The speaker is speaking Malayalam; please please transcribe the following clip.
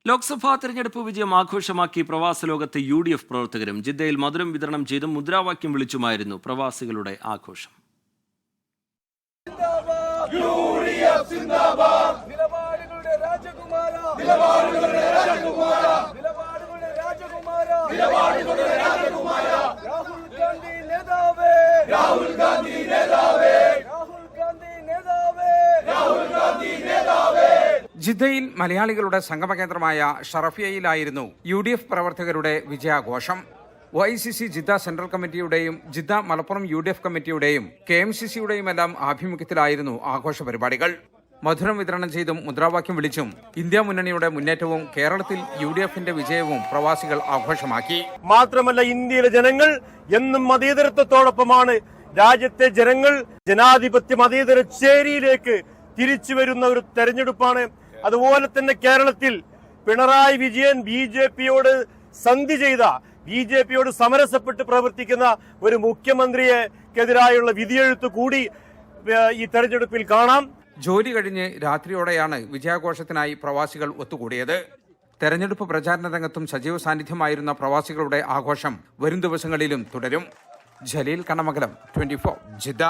ലോക്സഭാ തെരഞ്ഞെടുപ്പ് വിജയം ആഘോഷമാക്കി പ്രവാസ ലോകത്തെ UDF പ്രവർത്തകരും ജിദ്ദയിൽ മധുരം വിതരണം ചെയ്തും മുദ്രാവാക്യം വിളിച്ചുമായിരുന്നു പ്രവാസികളുടെ ആഘോഷം. ജിദ്ദയിൽ മലയാളികളുടെ സംഗമകേന്ദ്രമായ ഷറഫിയയിലായിരുന്നു UDF പ്രവർത്തകരുടെ വിജയാഘോഷം. YCC ജിദ്ദ സെൻട്രൽ കമ്മിറ്റിയുടെയും ജിദ്ദ മലപ്പുറം UDF കമ്മിറ്റിയുടെയും KMCCയുടെയുമെല്ലാം ആഭിമുഖ്യത്തിലായിരുന്നു ആഘോഷ പരിപാടികൾ. മധുരം വിതരണം ചെയ്തും മുദ്രാവാക്യം വിളിച്ചും ഇന്ത്യ മുന്നണിയുടെ മുന്നേറ്റവും കേരളത്തിൽ UDFന്റെ വിജയവും പ്രവാസികൾ ആഘോഷമാക്കി. മാത്രമല്ല, ഇന്ത്യയിലെ ജനങ്ങൾ എന്നും മതേതരത്വത്തോടൊപ്പമാണ്. രാജ്യത്തെ ജനങ്ങൾ ജനാധിപത്യ മതേതര ചേരിയിലേക്ക് തിരിച്ചു വരുന്ന ഒരു തെരഞ്ഞെടുപ്പാണ്. അതുപോലെ തന്നെ കേരളത്തിൽ പിണറായി വിജയൻ BJPയോട് സന്ധി ചെയ്ത, BJPയോട് സമരസപ്പെട്ട് പ്രവർത്തിക്കുന്ന ഒരു മുഖ്യമന്ത്രിയെക്കെതിരായുള്ള വിധിയെഴുത്ത് കൂടി ഈ തെരഞ്ഞെടുപ്പിൽ കാണാം. ജോലി കഴിഞ്ഞ് രാത്രിയോടെയാണ് വിജയാഘോഷത്തിനായി പ്രവാസികൾ ഒത്തുകൂടിയത്. തെരഞ്ഞെടുപ്പ് പ്രചാരണ രംഗത്തും സജീവ സാന്നിധ്യമായിരുന്ന പ്രവാസികളുടെ ആഘോഷം വരും ദിവസങ്ങളിലും തുടരും. ജലീൽ കണ്ണമംഗലം, 24 ജിദ്ദ.